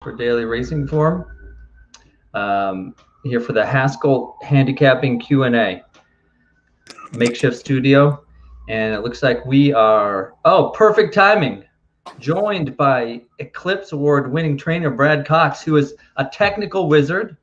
for Daily Racing Form. Here for the Haskell Handicapping Q&A. Makeshift studio. And it looks like we are, perfect timing. Joined by Eclipse Award winning trainer Brad Cox, who is a technical wizard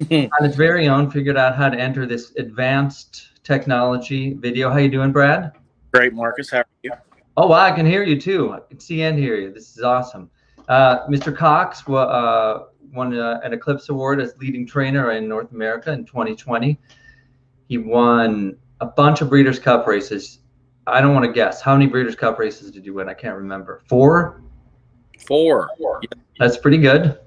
on his very own, figured out how to enter this advanced technology video. How you doing, Brad? Great, Marcus. How are you? Oh, wow, I can hear you too. I can see and hear you. This is awesome. Mr. Cox won an Eclipse Award as leading trainer in North America in 2020. He won a bunch of Breeders' Cup races. I don't want to guess. How many Breeders' Cup races did you win? I can't remember. Four? Four. That's pretty good.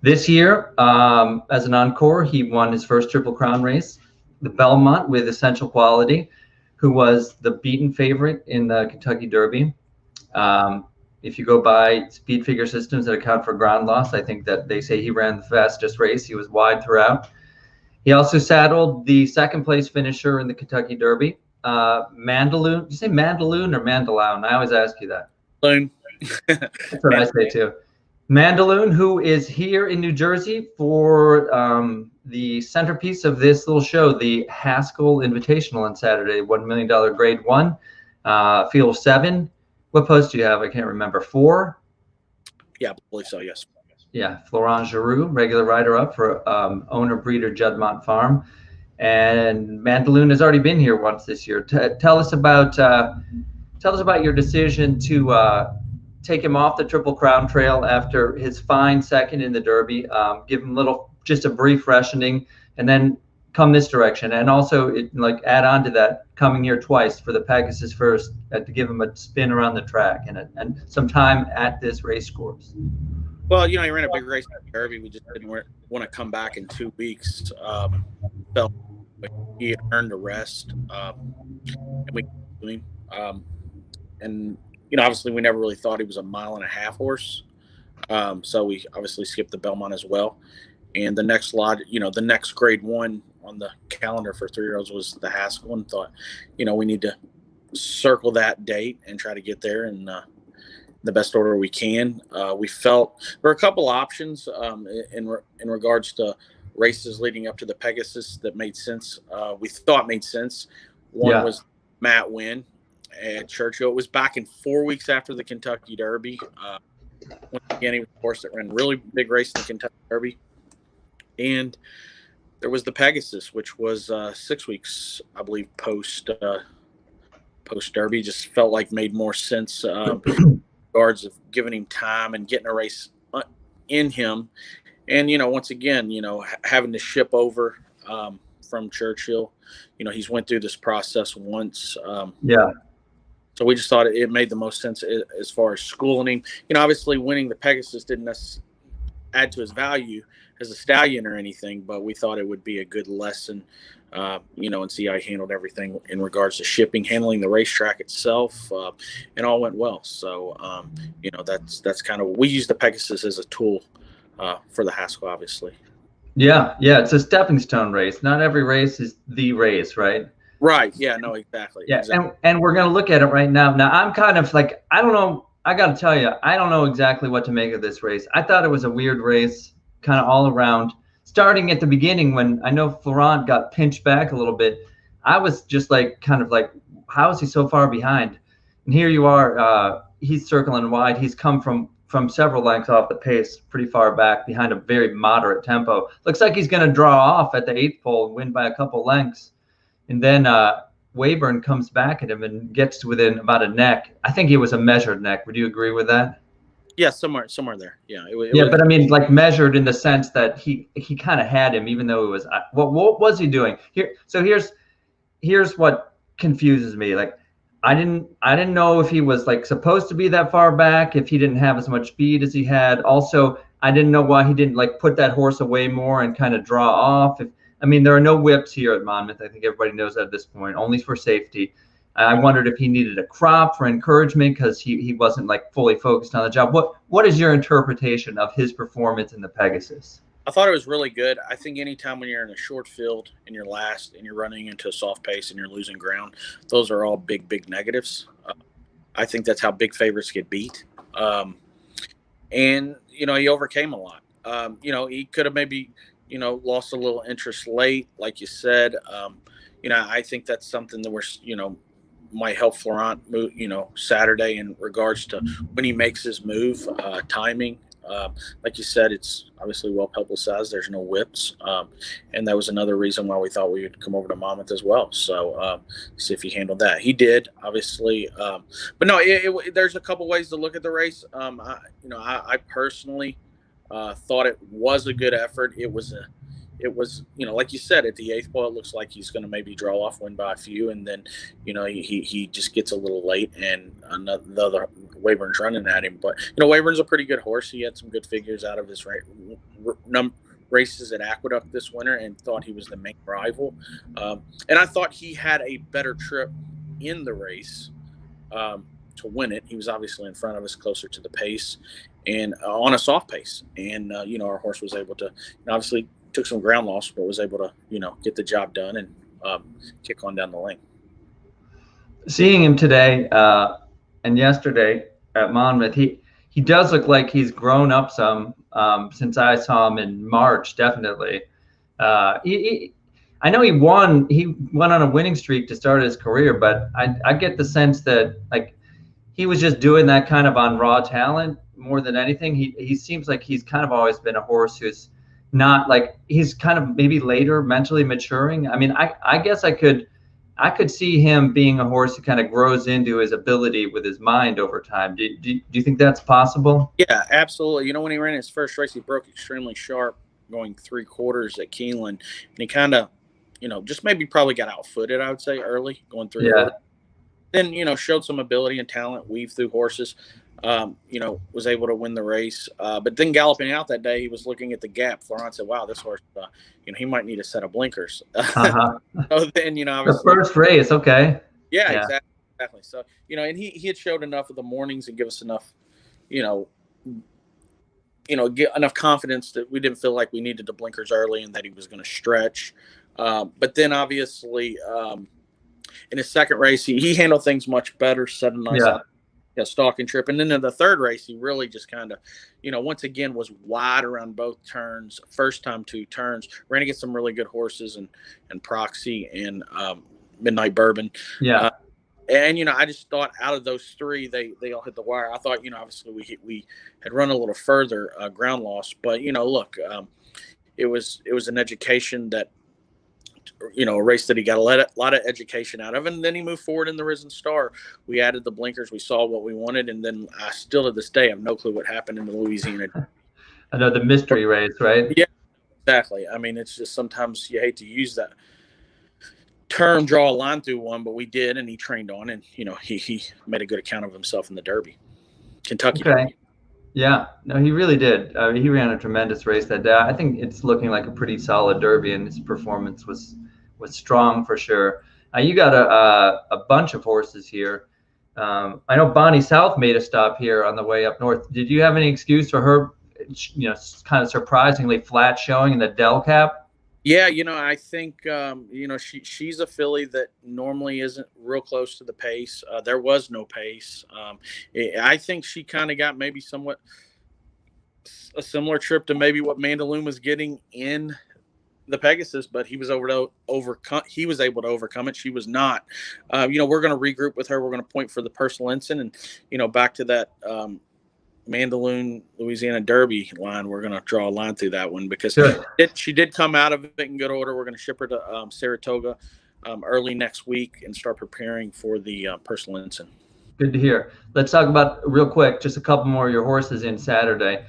This year, as an encore, he won his first Triple Crown race, the Belmont with Essential Quality, who was the beaten favorite in the Kentucky Derby. If you go by speed figure systems that account for ground loss, I think that they say he ran the fastest race. He was wide throughout. He also saddled the second place finisher in the Kentucky Derby, Mandaloun. Did you say Mandaloun or Mandaloun? I always ask you that. Loon. That's what I say too. Mandaloun, who is here in New Jersey for the centerpiece of this little show, the Haskell Invitational on Saturday, $1 million grade one, field of 7. What post do you have? I can't remember. 4? Yeah, I believe so, yes. Yeah, Florent Giroux, regular rider-up for owner-breeder Juddmonte Farm. And Mandaloun has already been here once this year. Tell us about your decision to take him off the Triple Crown Trail after his fine second in the Derby. Give him just a brief freshening, and then come this direction. And also, add on to that, coming here twice for the Pegasus first to give him a spin around the track and some time at this race course. Well, he ran a big race at the Derby. We just didn't want to come back in 2 weeks. Felt like he had earned a rest, and we and obviously we never really thought he was a 1.5-mile horse. So we obviously skipped the Belmont as well. And the next lot, the next grade one on the calendar for 3-year-olds was the Haskell, and thought, we need to circle that date and try to get there in the best order we can. We felt there were a couple options in regards to races leading up to the Pegasus that made sense. We thought made sense. One was Matt win at Churchill. It was back in 4 weeks after the Kentucky Derby. Once again, he was a horse that ran a really big race in the Kentucky Derby. And there was the Pegasus, which was 6 weeks, I believe, post Derby. Just felt like made more sense in regards of giving him time and getting a race in him. And, once again, having to ship over from Churchill, he's went through this process once. So we just thought it made the most sense as far as schooling him. Obviously winning the Pegasus didn't necessarily add to his value as a stallion or anything, but we thought it would be a good lesson, and see how he handled everything in regards to shipping, handling the racetrack itself, and all went well. So, that's kind of, we use the Pegasus as a tool for the Haskell, obviously. Yeah, it's a stepping stone race. Not every race is the race, right? Right. Yeah, no, exactly. Yeah, exactly. And we're going to look at it right now. Now, I'm kind of I don't know. I got to tell you, I don't know exactly what to make of this race. I thought it was a weird race, kind of all around. Starting at the beginning, when I know Florent got pinched back a little bit, I was just how is he so far behind? And here you are, he's circling wide. He's come from several lengths off the pace, pretty far back behind a very moderate tempo. Looks like he's going to draw off at the 8th pole and win by a couple lengths. And then Wayburn comes back at him and gets to within about a neck. I think it was a measured neck. Would you agree with that? Yeah, somewhere there. Yeah. But I mean, measured in the sense that he kind of had him, even though it was what was he doing here? So here's what confuses me. I didn't know if he was supposed to be that far back, if he didn't have as much speed as he had. Also, I didn't know why he didn't put that horse away more and kind of draw off. There are no whips here at Monmouth. I think everybody knows that at this point, only for safety. I wondered if he needed a crop for encouragement because he wasn't fully focused on the job. What is your interpretation of his performance in the Pegasus? I thought it was really good. I think anytime when you're in a short field and you're last and you're running into a soft pace and you're losing ground, those are all big negatives. I think that's how big favorites get beat. and he overcame a lot. He could have maybe lost a little interest late, like you said. I think that's something that might help Florent move, Saturday in regards to when he makes his move, timing. Like you said, it's obviously well publicized. There's no whips, and that was another reason why we thought we would come over to Monmouth as well. So see if he handled that. He did, obviously, but no, there's a couple ways to look at the race. I personally thought it was a good effort. It was like you said, at the eighth ball, it looks like he's going to maybe draw off, win by a few, and then he just gets a little late, and the other Wayburn's running at him. But Wayburn's a pretty good horse. He had some good figures out of his races at Aqueduct this winter, and thought he was the main rival. And I thought he had a better trip in the race to win it. He was obviously in front of us, closer to the pace, and on a soft pace. And our horse was able to obviously took some ground loss, but was able to get the job done and kick on down the lane. Seeing him today and yesterday at Monmouth, he does look like he's grown up some since I saw him in March. Definitely, I know he won on a winning streak to start his career, but I get the sense that like he was just doing that kind of on raw talent more than anything. He seems like he's kind of always been a horse who's not like, he's kind of maybe later mentally maturing. I mean, I guess I could see him being a horse who kind of grows into his ability with his mind over time. Do you think that's possible? Yeah, absolutely. When he ran his first race, he broke extremely sharp going 3/4 at Keeneland, and he kind of, just maybe probably got outfooted, I would say, early going through. Yeah. Then, showed some ability and talent, weave through horses, was able to win the race. But then galloping out that day, he was looking at the gap. Florent said, wow, this horse, he might need a set of blinkers. Uh-huh. So then, obviously. The first race, okay. Yeah. Exactly. So, and he had showed enough of the mornings and give us enough, get enough confidence that we didn't feel like we needed the blinkers early and that he was going to stretch. But then obviously, in his second race, he handled things much better, set a nice stalking trip. And then in the third race, he really just kind of, once again was wide around both turns, first time 2 turns, ran against some really good horses and Proxy and Midnight Bourbon. Yeah. And, I just thought out of those 3, they all hit the wire. I thought, obviously we had run a little further ground loss, but, look, it was an education that, a race that he got a lot of education out of, and then he moved forward in the Risen Star. We added the blinkers, we saw what we wanted, and then I still to this day have no clue what happened in the Louisiana. I know, the mystery race, right? Yeah, exactly. I mean, it's just sometimes you hate to use that term, draw a line through one, but we did, and he trained on, and he made a good account of himself in the Derby, Kentucky. Okay. Derby. Yeah, no, he really did. He ran a tremendous race that day. I think it's looking like a pretty solid Derby, and his performance was strong for sure. You got a bunch of horses here. I know Bonnie South made a stop here on the way up north. Did you have any excuse for her, kind of surprisingly flat showing in the Del Cap? Yeah, I think, she's a filly that normally isn't real close to the pace. There was no pace. I think she kind of got maybe somewhat a similar trip to maybe what Mandaloon was getting in the Pegasus, but he was able to overcome it. She was not. We're going to regroup with her. We're going to point for the personal ensign, and back to that Mandaloun Louisiana Derby line. We're going to draw a line through that one because she did come out of it in good order. We're going to ship her to Saratoga early next week and start preparing for the personal ensign. Good to hear. Let's talk about real quick just a couple more of your horses in Saturday.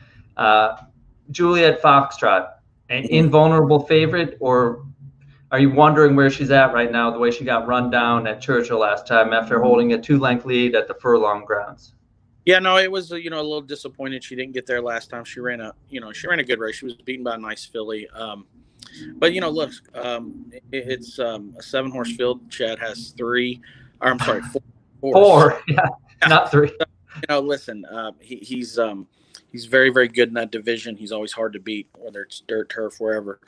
Juliet Foxtrot, an invulnerable favorite, or are you wondering where she's at right now, the way she got run down at Churchill last time after holding a 2-length lead at the Furlong grounds? Yeah, no, it was a little disappointed she didn't get there last time. She ran a good race. She was beaten by a nice filly. But look, it's a 7-horse field. Chad has 4. Four, yeah, not 3. Listen, he's very, very good in that division. He's always hard to beat, whether it's dirt, turf, wherever.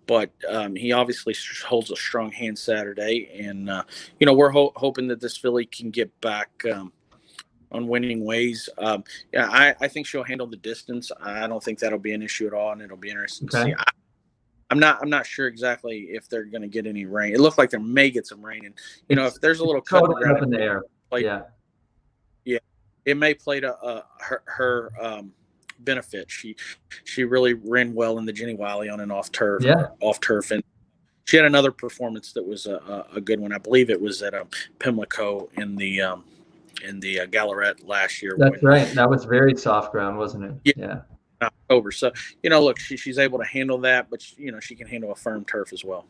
But he obviously holds a strong hand Saturday, and we're hoping that this filly can get back on winning ways. Yeah, I think she'll handle the distance. I don't think that'll be an issue at all, and it'll be interesting to see. I'm not sure exactly if they're going to get any rain. It looks like they may get some rain, and if there's a little cut totally around up in the air. Yeah, it may play to her benefit. She really ran well in the Jenny Wiley on and off turf, and she had another performance that was a good one. I believe it was at Pimlico in the Gallaret last year. That's right. That was very soft ground, wasn't it? Yeah. October. So look, she's able to handle that, but she can handle a firm turf as well.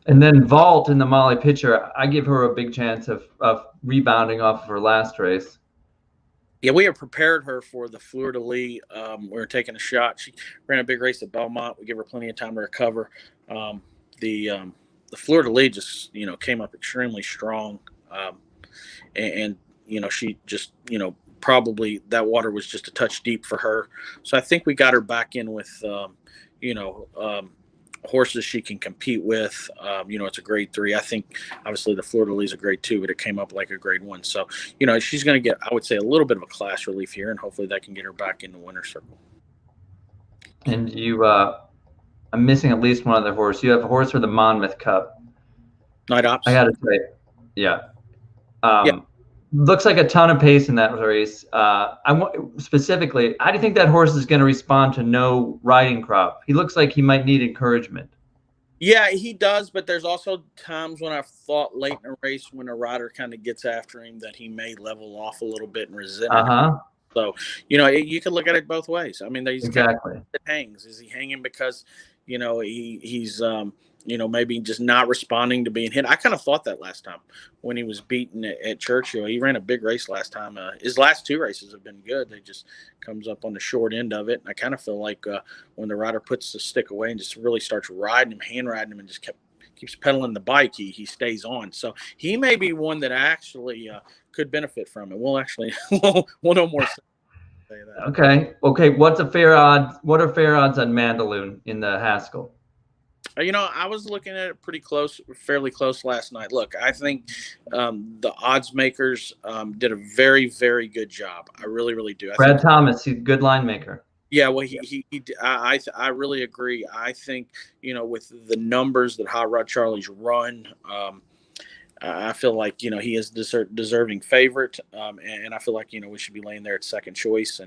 And then Vault in the Molly Pitcher, I give her a big chance of rebounding off of her last race. Yeah, we have prepared her for the Fleur de Lis. We're taking a shot. She ran a big race at Belmont. We give her plenty of time to recover. The Fleur de Lis just came up extremely strong, and she just probably that water was just a touch deep for her. So I think we got her back in with horses she can compete with. It's a grade 3. I think obviously the Fleur de Lis is a grade 2, but it came up like a grade 1. So she's going to get, I would say, a little bit of a class relief here, and hopefully that can get her back in the winner's circle. And I'm missing at least one other horse. You have a horse for the Monmouth Cup. Night Ops. I got to say, yeah. Looks like a ton of pace in that race. I want specifically, how do you think that horse is going to respond to no riding crop? He looks like he might need encouragement. Yeah, he does, but there's also times when I've thought late in a race when a rider kind of gets after him that he may level off a little bit and resent it. So, you can look at it both ways. I mean, he's exactly. It hangs. Is he hanging because, he's maybe just not responding to being hit? I kind of thought that last time when he was beaten at Churchill. He ran a big race last time. His last 2 races have been good. They just comes up on the short end of it. And I kind of feel like when the rider puts the stick away and just really starts riding him, hand riding him, and just keeps pedaling the bike, he stays on. So he may be one that actually could benefit from it. We'll actually we'll know more. Okay. What are fair odds on Mandaloun in the Haskell? I was looking at it fairly close last night. Look, I think the odds makers did a very, very good job. I really, really do. Brad Thomas, he's a good line maker. Yeah, well, I really agree. I think, with the numbers that Hot Rod Charlie's run, I feel like, he is deserving favorite. And I feel like, we should be laying there at second choice.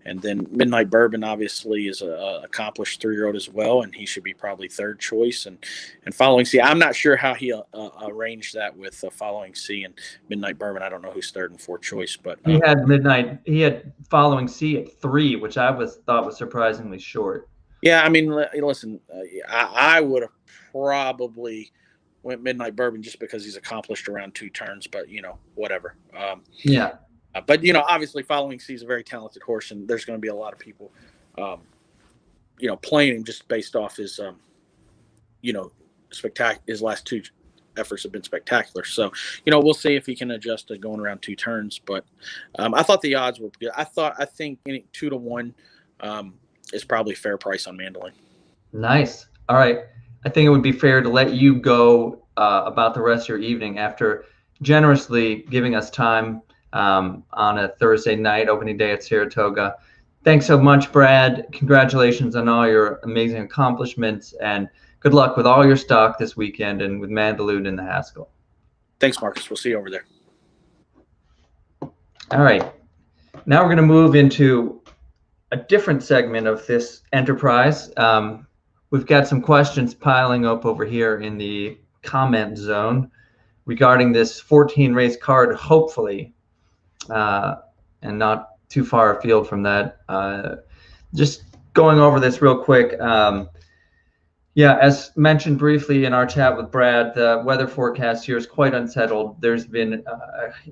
And then Midnight Bourbon obviously is a accomplished 3-year-old as well. And he should be probably third choice. And Following C, I'm not sure how he arranged that with Following C and Midnight Bourbon. I don't know who's third and fourth choice, but he had Following C at 3, which I thought was surprisingly short. Yeah. I mean, listen, I would have probably went Midnight Bourbon just because he's accomplished around 2 turns, but whatever. But obviously Following C is a very talented horse, and there's going to be a lot of people, playing him just based off his, his last 2 efforts have been spectacular. So, we'll see if he can adjust to going around 2 turns. But I thought the odds were good. I think 2 to 1 is probably fair price on Mandaloun. Nice. All right. I think it would be fair to let you go about the rest of your evening after generously giving us time on a Thursday night, opening day at Saratoga. Thanks so much, Brad. Congratulations on all your amazing accomplishments, and good luck with all your stock this weekend and with Mandaloun and the Haskell. Thanks, Marcus. We'll see you over there. All right. Now we're going to move into a different segment of this enterprise. We've got some questions piling up over here in the comment zone regarding this 14-race card, hopefully, and not too far afield from that. Just going over this real quick. As mentioned briefly in our chat with Brad, the weather forecast here is quite unsettled. There's been,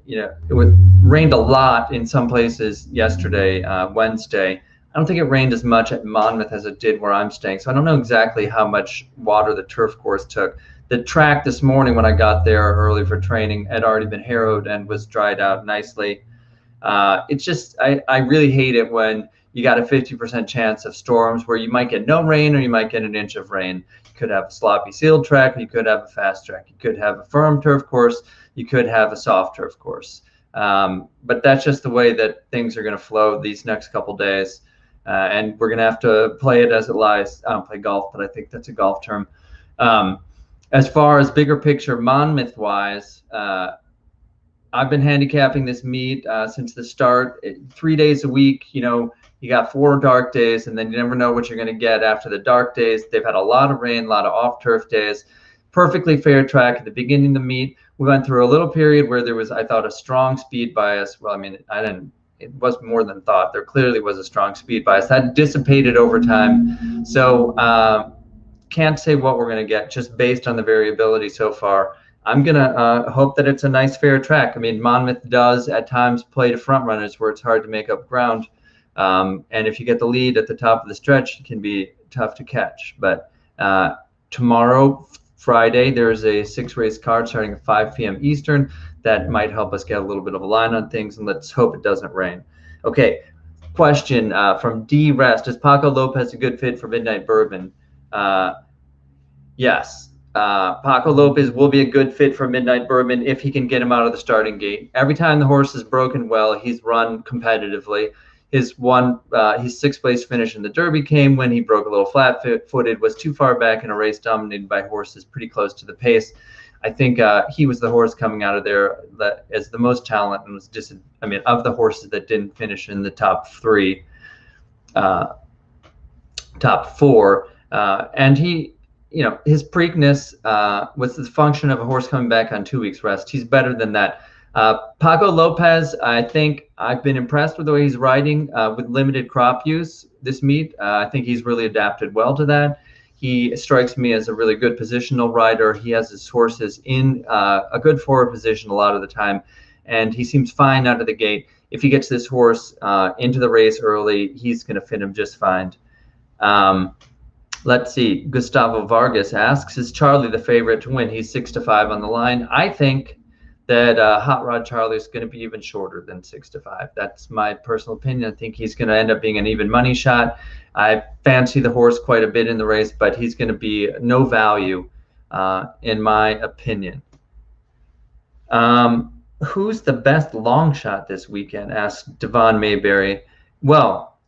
it rained a lot in some places yesterday, Wednesday. I don't think it rained as much at Monmouth as it did where I'm staying, so I don't know exactly how much water the turf course took. The track this morning when I got there early for training had already been harrowed and was dried out nicely. It's just, I really hate it when you got a 50% chance of storms where you might get no rain or you might get an inch of rain. You could have a sloppy sealed track, or you could have a fast track. You could have a firm turf course, you could have a soft turf course. But that's just the way that things are going to flow these next couple days. And we're going to have to play it as it lies. I don't play golf, but I think that's a golf term. As far as bigger picture, Monmouth wise, I've been handicapping this meet since the start, 3 days a week. You got 4 dark days, and then you never know what you're going to get after the dark days. They've had a lot of rain, a lot of off-turf days. Perfectly fair track at the beginning of the meet. We went through a little period where there was, I thought, a strong speed bias. Well, I mean, it was more than thought. There clearly was a strong speed bias. That dissipated over time. So can't say what we're going to get just based on the variability so far. I'm going to hope that it's a nice, fair track. I mean, Monmouth does at times play to front runners where it's hard to make up ground. And if you get the lead at the top of the stretch, it can be tough to catch. But tomorrow, Friday, there's a 6-race card starting at 5 p.m. Eastern. That might help us get a little bit of a line on things, and let's hope it doesn't rain. Okay, question from D. Rest. Is Paco Lopez a good fit for Midnight Bourbon? Yes. Paco Lopez will be a good fit for Midnight Bourbon if he can get him out of the starting gate. Every time the horse has broken well, he's run competitively. His 6th place finish in the Derby came when he broke a little flat-footed, was too far back in a race dominated by horses pretty close to the pace. I think he was the horse coming out of there that as the most talent and was of the horses that didn't finish in the top 3, top 4, and he. His Preakness was the function of a horse coming back on 2 weeks rest. He's better than that. Paco Lopez, I think I've been impressed with the way he's riding with limited crop use this meet. I think he's really adapted well to that. He strikes me as a really good positional rider. He has his horses in a good forward position a lot of the time, and he seems fine out of the gate. If he gets this horse into the race early, he's going to fit him just fine. Let's see. Gustavo Vargas asks, is Charlie the favorite to win? He's 6-5 on the line. I think that Hot Rod Charlie is going to be even shorter than 6-5. That's my personal opinion. I think he's going to end up being an even money shot. I fancy the horse quite a bit in the race, but he's going to be no value in my opinion. Who's the best long shot this weekend? Asked Devon Mayberry. Well,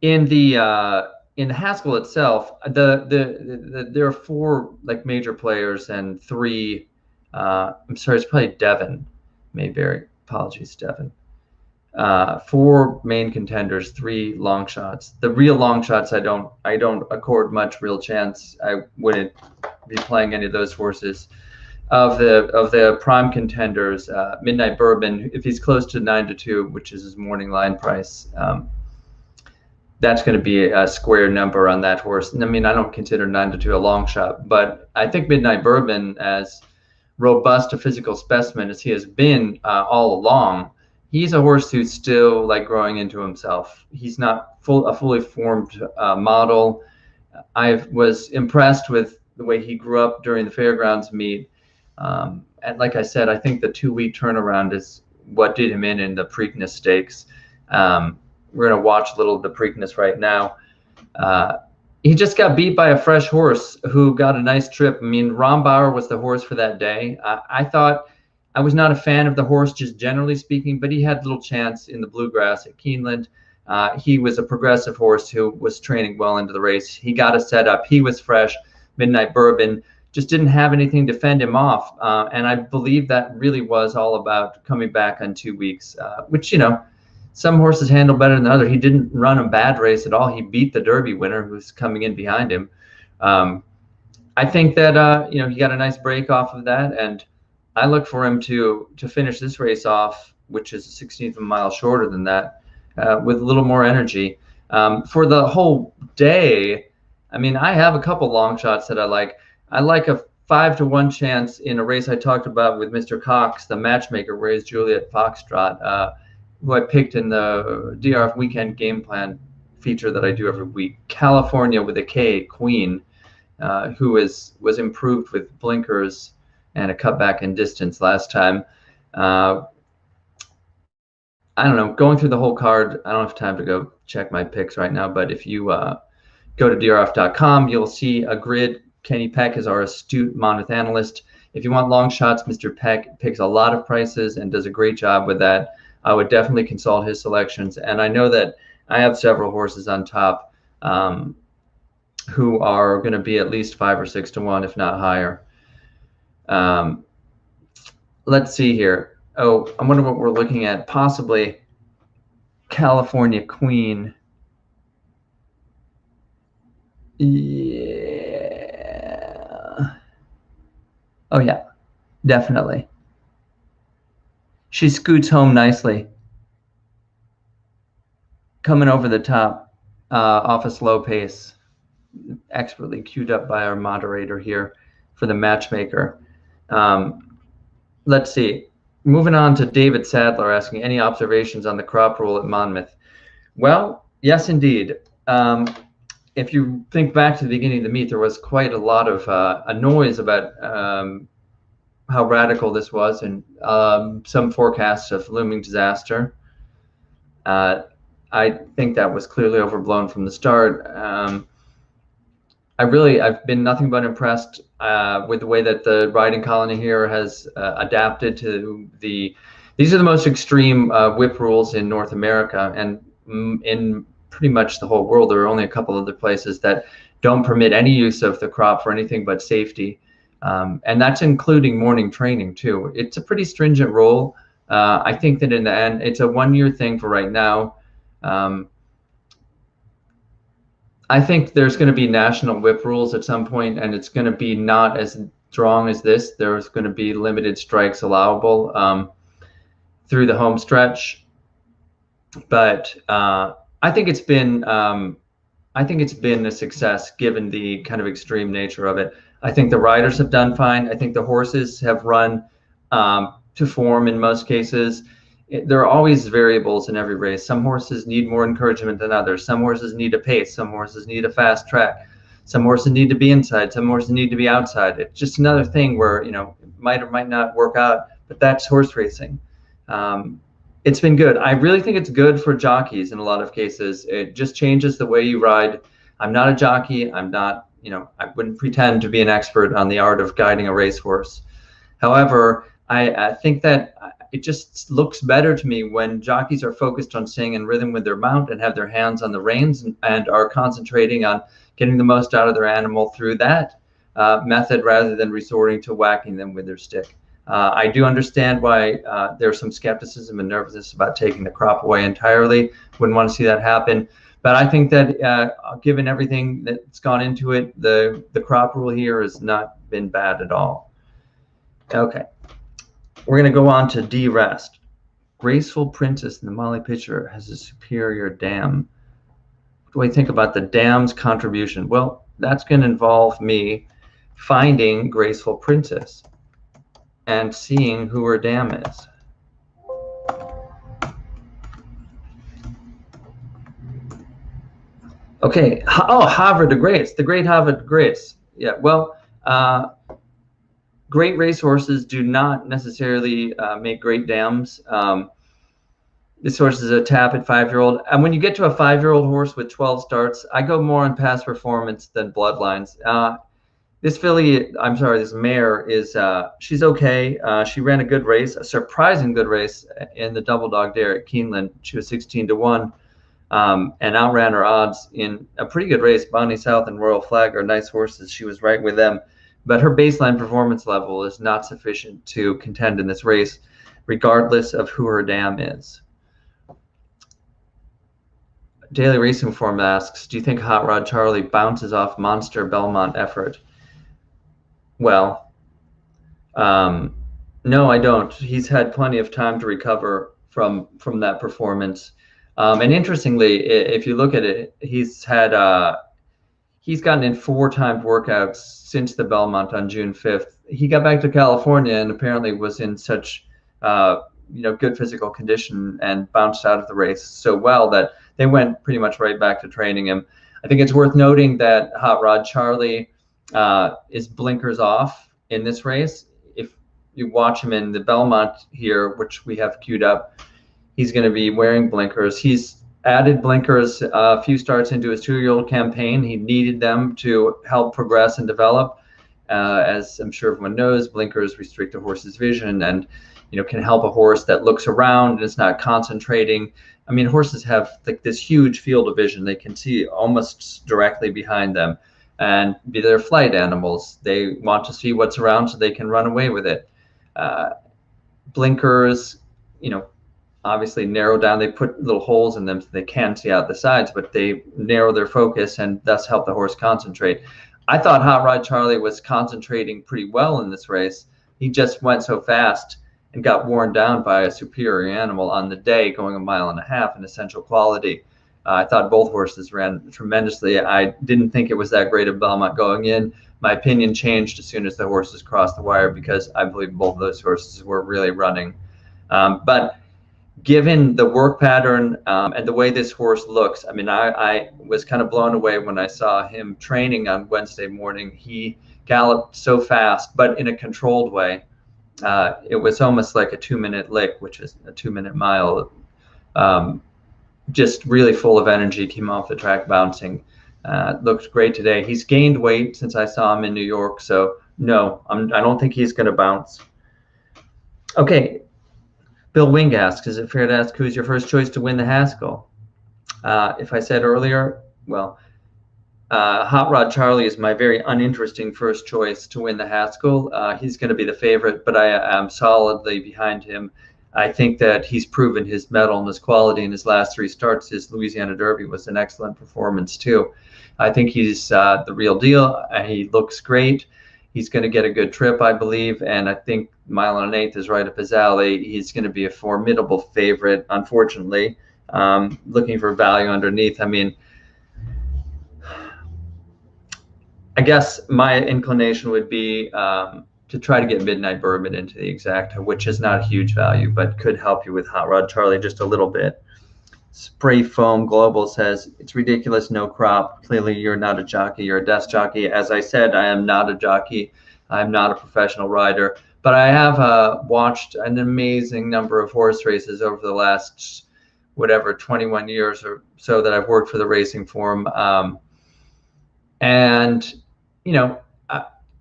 in the Haskell itself, there are 4 major players and 3. I'm sorry, it's probably Devon Mayberry. Apologies, Devon. 4 main contenders, 3 long shots. The real long shots, I don't accord much real chance. I wouldn't be playing any of those horses. Of the prime contenders, Midnight Bourbon, if he's close to 9-2, which is his morning line price. That's going to be a square number on that horse. I mean, I don't consider 9-2 a long shot, but I think Midnight Bourbon, as robust a physical specimen as he has been all along, he's a horse who's still growing into himself. He's not a fully formed model. I was impressed with the way he grew up during the Fairgrounds meet. And like I said, I think the 2-week turnaround is what did him in the Preakness Stakes. We're going to watch a little of the Preakness right now. He just got beat by a fresh horse who got a nice trip. I mean, Rombauer was the horse for that day. I thought I was not a fan of the horse, just generally speaking, but he had little chance in the Bluegrass at Keeneland. He was a progressive horse who was training well into the race. He got a setup. He was fresh. Midnight Bourbon just didn't have anything to fend him off. And I believe that really was all about coming back on 2 weeks, which, some horses handle better than others. He didn't run a bad race at all. He beat the Derby winner who's coming in behind him. I think that, he got a nice break off of that. And I look for him to finish this race off, which is a 16th of a mile shorter than that, with a little more energy. For the whole day, I mean, I have a couple long shots that I like. I like a 5-1 chance in a race I talked about with Mr. Cox, the matchmaker, where he's Juliet Foxtrot, who I picked in the DRF weekend game plan feature that I do every week. California with a K, Queen, who was improved with blinkers and a cutback in distance last time. I don't know, going through the whole card, I don't have time to go check my picks right now, but if you go to drf.com, you'll see a grid. Kenny Peck is our astute Monmouth analyst. if you want long shots, Mr. Peck picks a lot of prices and does a great job with that. I would definitely consult his selections. And I know that I have several horses on top who are going to be at least 5 or 6 to 1, if not higher. Let's see here. Oh, I wonder what we're looking at. Possibly California Queen. Yeah. Oh, yeah, definitely. She scoots home nicely. Coming over the top off a slow pace. Expertly queued up by our moderator here for the matchmaker. Let's see. Moving on to David Sadler asking, any observations on the crop rule at Monmouth? Well, yes, indeed. If you think back to the beginning of the meet, there was quite a lot of a noise about how radical this was, and some forecasts of looming disaster. I think that was clearly overblown from the start. I've been nothing but impressed with the way that the riding colony here has adapted to these are the most extreme whip rules in North America, and in pretty much the whole world. There are only a couple other places that don't permit any use of the crop for anything but safety. And that's including morning training too. It's a pretty stringent rule. I think that in the end, it's a 1-year thing for right now. I think there's going to be national whip rules at some point, and it's going to be not as strong as this. There's going to be limited strikes allowable through the home stretch. But I think it's been a success given the kind of extreme nature of it. I think the riders have done fine. I think the horses have run to form in most cases. There are always variables in every race. Some horses need more encouragement than others. Some horses need a pace. Some horses need a fast track. Some horses need to be inside. Some horses need to be outside. It's just another thing where, it might or might not work out, but that's horse racing. It's been good. I really think it's good for jockeys in a lot of cases. It just changes the way you ride. I'm not a jockey. I'm not, I wouldn't pretend to be an expert on the art of guiding a racehorse. However, I think that it just looks better to me when jockeys are focused on staying in rhythm with their mount and have their hands on the reins and are concentrating on getting the most out of their animal through that method rather than resorting to whacking them with their stick. I do understand why there's some skepticism and nervousness about taking the crop away entirely. Wouldn't want to see that happen. But I think that given everything that's gone into it, the crop rule here has not been bad at all. Okay. We're going to go on to D-Rest. Graceful Princess in the Molly Pitcher has a superior dam. What do I think about the dam's contribution? Well, that's going to involve me finding Graceful Princess and seeing who her dam is. Okay. Oh, Havre de Grace, the great Havre de Grace. Yeah, well, great racehorses do not necessarily make great dams. This horse is a tap at 5-year-old. And when you get to a 5-year-old horse with 12 starts, I go more on past performance than bloodlines. This mare is, she's okay. She ran a good race, a surprising good race in the double dog dare at Keeneland. She was 16 to 1 and outran her odds in a pretty good race. Bonnie South and Royal Flag are nice horses. She was right with them. But her baseline performance level is not sufficient to contend in this race, regardless of who her dam is. Daily Racing Form asks, do you think Hot Rod Charlie bounces off monster Belmont effort? Well, no, I don't. He's had plenty of time to recover from that performance. And interestingly, if you look at it, he's gotten in 4 timed workouts since the Belmont on June 5th. He got back to California and apparently was in such good physical condition and bounced out of the race so well that they went pretty much right back to training him. I think it's worth noting that Hot Rod Charlie is blinkers off in this race. If you watch him in the Belmont here, which we have queued up, he's going to be wearing blinkers. He's added blinkers a few starts into his 2-year-old campaign. He needed them to help progress and develop. As I'm sure everyone knows, blinkers restrict a horse's vision and, can help a horse that looks around and is not concentrating. I mean, horses have like this huge field of vision. They can see almost directly behind them, and they're flight animals. They want to see what's around so they can run away with it. Blinkers, obviously narrow down. They put little holes in them so they can see out the sides, but they narrow their focus and thus help the horse concentrate. I thought Hot Rod Charlie was concentrating pretty well in this race. He just went so fast and got worn down by a superior animal on the day, going 1.5 miles in essential quality. I thought both horses ran tremendously. I didn't think it was that great of Belmont going in. My opinion changed as soon as the horses crossed the wire, because I believe both of those horses were really running. But given the work pattern and the way this horse looks, I mean, I was kind of blown away when I saw him training on Wednesday morning. He galloped so fast, but in a controlled way. It was almost like a 2-minute lick, which is a 2-minute mile. Just really full of energy, came off the track bouncing. Looked great today. He's gained weight since I saw him in New York, so no, I don't think he's going to bounce. Okay, Bill Wing asks, is it fair to ask who's your first choice to win the Haskell? If I said earlier, well, Hot Rod Charlie is my very uninteresting first choice to win the Haskell. He's going to be the favorite, but I am solidly behind him. I think that he's proven his mettle and his quality in his last 3 starts. His Louisiana Derby was an excellent performance too. I think he's the real deal. He looks great. He's going to get a good trip, I believe, and I think 1 1/8 is right up his alley. He's going to be a formidable favorite, unfortunately. Looking for value underneath. I mean, I guess my inclination would be to try to get Midnight Bourbon into the exacta, which is not a huge value, but could help you with Hot Rod Charlie just a little bit. Spray Foam Global says, it's ridiculous, no crop. Clearly, you're not a jockey, you're a desk jockey. As I said, I am not a jockey. I'm not a professional rider, but I have watched an amazing number of horse races over the last, 21 years or so that I've worked for the Racing Forum. And,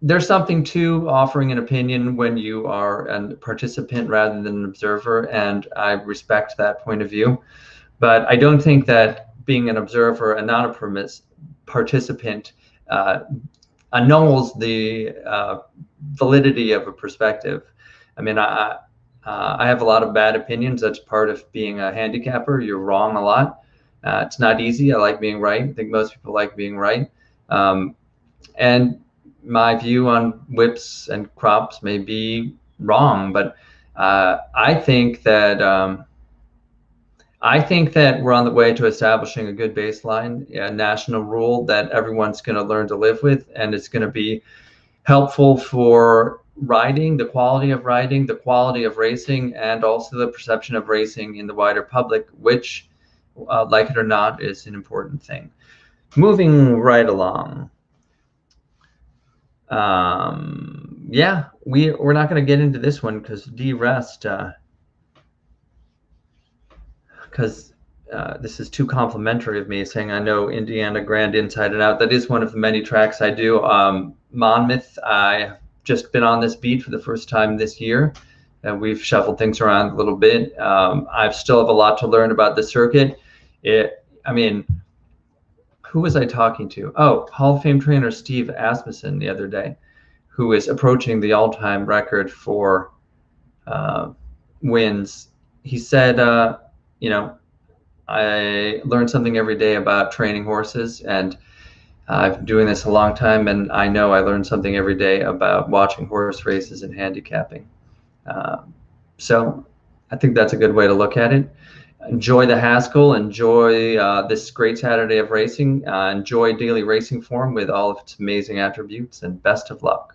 there's something to offering an opinion when you are a participant rather than an observer, and I respect that point of view. But I don't think that being an observer and not a participant annuls the validity of a perspective. I mean, I have a lot of bad opinions. That's part of being a handicapper. You're wrong a lot. It's not easy. I like being right. I think most people like being right. And my view on whips and crops may be wrong, but I think that we're on the way to establishing a good baseline, a national rule that everyone's going to learn to live with, and it's going to be helpful for riding, the quality of racing, and also the perception of racing in the wider public, which, like it or not, is an important thing. Moving right along. Yeah, we're not going to get into this one because because this is too complimentary of me, saying I know Indiana Grand inside and out. That is one of the many tracks I do. Monmouth, I've just been on this beat for the first time this year, and we've shuffled things around a little bit. I still have a lot to learn about the circuit. I mean, who was I talking to? Oh, Hall of Fame trainer Steve Asmussen the other day, who is approaching the all-time record for wins. He said, I learn something every day about training horses, and I've been doing this a long time, and I know I learn something every day about watching horse races and handicapping. So I think that's a good way to look at it. Enjoy the Haskell, enjoy this great Saturday of racing, enjoy Daily Racing Form with all of its amazing attributes, and best of luck.